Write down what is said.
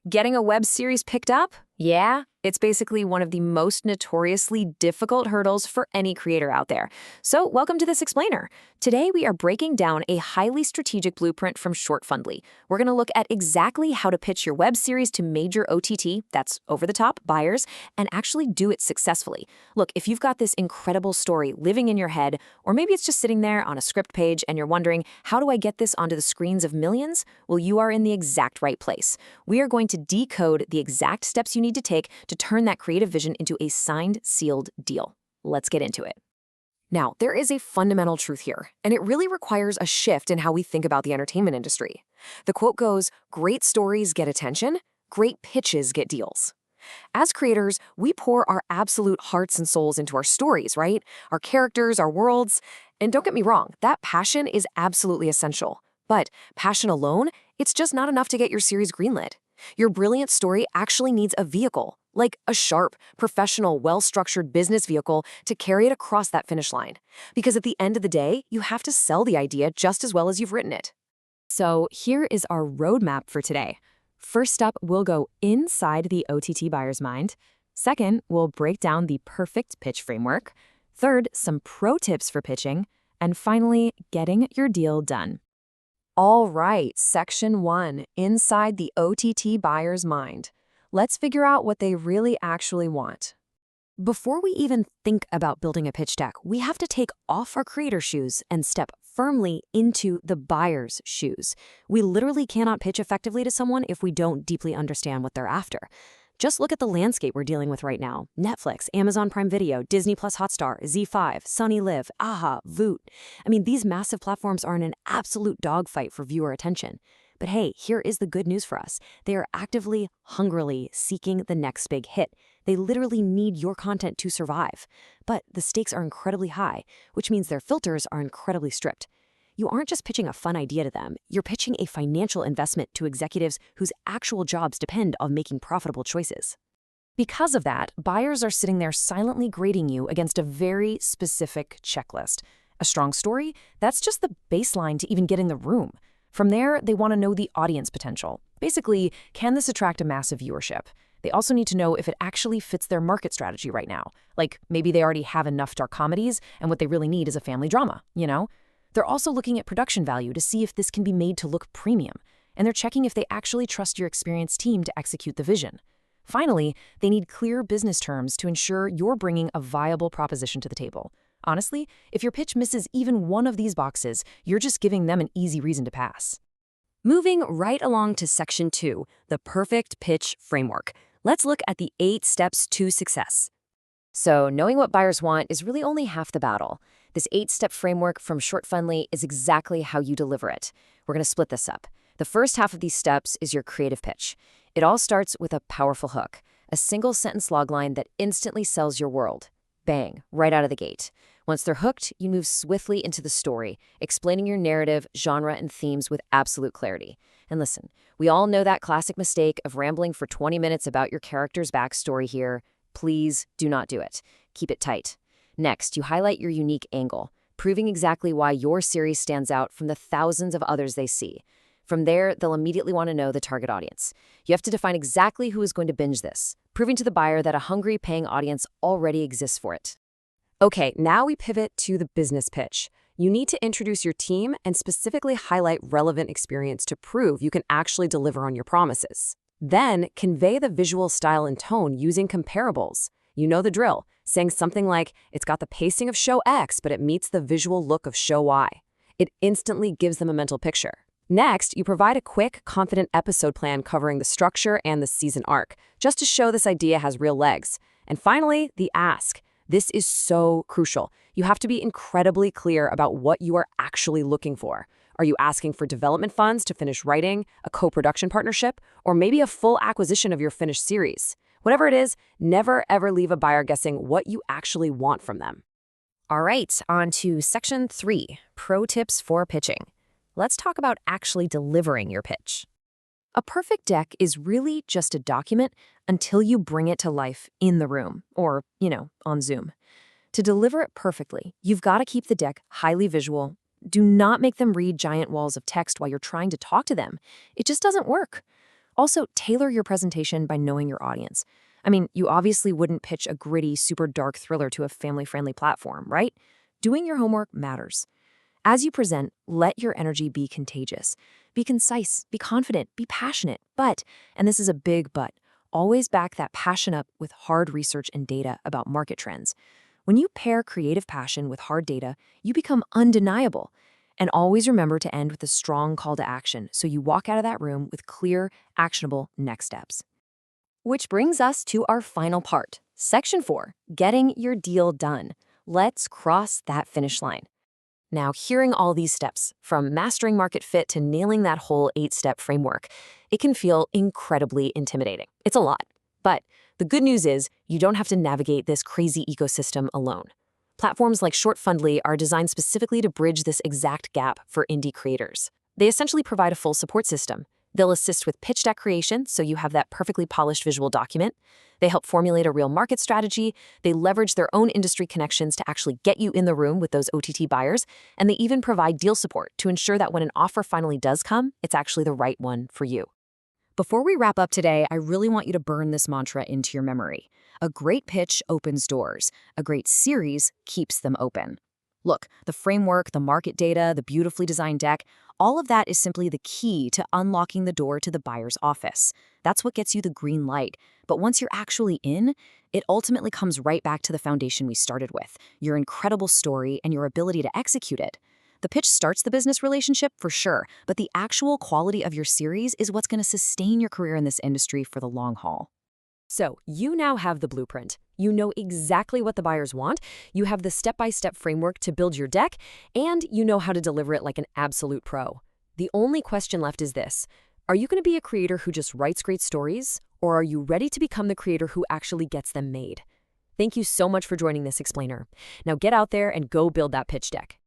Getting a web series picked up? Yeah, it's basically one of the most notoriously difficult hurdles for any creator out there. So welcome to this explainer. Today we are breaking down a highly strategic blueprint from Shortfundly. We're going to look at exactly how to pitch your web series to major OTT, that's over-the-top, buyers, and actually do it successfully. Look, if you've got this incredible story living in your head, or maybe it's just sitting there on a script page and you're wondering, how do I get this onto the screens of millions? Well, you are in the exact right place. We are going to decode the exact steps you need to take to turn that creative vision into a signed, sealed deal. Let's get into it. Now, there is a fundamental truth here, and it really requires a shift in how we think about the entertainment industry. The quote goes, "Great stories get attention, great pitches get deals." As creators, we pour our absolute hearts and souls into our stories, right? Our characters, our worlds. And don't get me wrong, that passion is absolutely essential. But passion alone, it's just not enough to get your series greenlit. Your brilliant story actually needs a vehicle, like a sharp, professional, well-structured business vehicle to carry it across that finish line. Because at the end of the day, you have to sell the idea just as well as you've written it. So here is our roadmap for today. First up, we'll go inside the OTT buyer's mind. Second, we'll break down the perfect pitch framework. Third, some pro tips for pitching. And finally, getting your deal done. All right, Section 1, inside the OTT buyer's mind. Let's figure out what they really actually want. Before we even think about building a pitch deck, we have to take off our creator shoes and step firmly into the buyer's shoes. We literally cannot pitch effectively to someone if we don't deeply understand what they're after. Just look at the landscape we're dealing with right now. Netflix, Amazon Prime Video, Disney Plus Hotstar, Z5, Sunny Live, AHA, Voot. I mean, these massive platforms are in an absolute dogfight for viewer attention. But hey, here is the good news for us. They are actively, hungrily seeking the next big hit. They literally need your content to survive. But the stakes are incredibly high, which means their filters are incredibly strict. You aren't just pitching a fun idea to them, you're pitching a financial investment to executives whose actual jobs depend on making profitable choices. Because of that, buyers are sitting there silently grading you against a very specific checklist. A strong story? That's just the baseline to even get in the room. From there, they want to know the audience potential. Basically, can this attract a massive viewership? They also need to know if it actually fits their market strategy right now. Like, maybe they already have enough dark comedies, and what they really need is a family drama, you know? They're also looking at production value to see if this can be made to look premium, and they're checking if they actually trust your experienced team to execute the vision. Finally, they need clear business terms to ensure you're bringing a viable proposition to the table. Honestly, if your pitch misses even one of these boxes, you're just giving them an easy reason to pass. Moving right along to Section 2, the perfect pitch framework. Let's look at the 8 steps to success. So, knowing what buyers want is really only half the battle. This 8-step framework from Shortfundly is exactly how you deliver it. We're going to split this up. The first half of these steps is your creative pitch. It all starts with a powerful hook, a single-sentence logline that instantly sells your world. Bang, right out of the gate. Once they're hooked, you move swiftly into the story, explaining your narrative, genre, and themes with absolute clarity. And listen, we all know that classic mistake of rambling for 20 minutes about your character's backstory here. Please do not do it. Keep it tight. Next, you highlight your unique angle, proving exactly why your series stands out from the thousands of others they see. From there, they'll immediately want to know the target audience. You have to define exactly who is going to binge this, proving to the buyer that a hungry, paying audience already exists for it. Okay, now we pivot to the business pitch. You need to introduce your team and specifically highlight relevant experience to prove you can actually deliver on your promises. Then, convey the visual style and tone using comparables. You know the drill, saying something like, "It's got the pacing of show X, but it meets the visual look of show Y." It instantly gives them a mental picture. Next, you provide a quick, confident episode plan covering the structure and the season arc, just to show this idea has real legs. And finally, the ask. This is so crucial. You have to be incredibly clear about what you are actually looking for. Are you asking for development funds to finish writing, a co-production partnership, or maybe a full acquisition of your finished series? Whatever it is, never ever leave a buyer guessing what you actually want from them. All right, on to Section 3, Pro Tips for Pitching. Let's talk about actually delivering your pitch. A perfect deck is really just a document until you bring it to life in the room, or, on Zoom. To deliver it perfectly, you've got to keep the deck highly visual. Do not make them read giant walls of text while you're trying to talk to them. It just doesn't work. Also, tailor your presentation by knowing your audience. I mean, you obviously wouldn't pitch a gritty, super dark thriller to a family-friendly platform, right? Doing your homework matters. As you present, let your energy be contagious. Be concise, be confident, be passionate, but, and this is a big but, always back that passion up with hard research and data about market trends. When you pair creative passion with hard data, you become undeniable. And always remember to end with a strong call to action so you walk out of that room with clear, actionable next steps. Which brings us to our final part, Section 4, getting your deal done. Let's cross that finish line. Now, hearing all these steps, from mastering market fit to nailing that whole 8-step framework, it can feel incredibly intimidating. It's a lot. But the good news is you don't have to navigate this crazy ecosystem alone. Platforms like Shortfundly are designed specifically to bridge this exact gap for indie creators. They essentially provide a full support system. They'll assist with pitch deck creation, so you have that perfectly polished visual document. They help formulate a real market strategy. They leverage their own industry connections to actually get you in the room with those OTT buyers. And they even provide deal support to ensure that when an offer finally does come, it's actually the right one for you. Before we wrap up today, I really want you to burn this mantra into your memory. A great pitch opens doors. A great series keeps them open. Look, the framework, the market data, the beautifully designed deck, all of that is simply the key to unlocking the door to the buyer's office. That's what gets you the green light. But once you're actually in, it ultimately comes right back to the foundation we started with, your incredible story and your ability to execute it. The pitch starts the business relationship for sure, but the actual quality of your series is what's going to sustain your career in this industry for the long haul. So, you now have the blueprint. You know exactly what the buyers want, you have the step-by-step framework to build your deck, and you know how to deliver it like an absolute pro. The only question left is this: are you going to be a creator who just writes great stories, or are you ready to become the creator who actually gets them made? Thank you so much for joining this explainer. Now get out there and go build that pitch deck.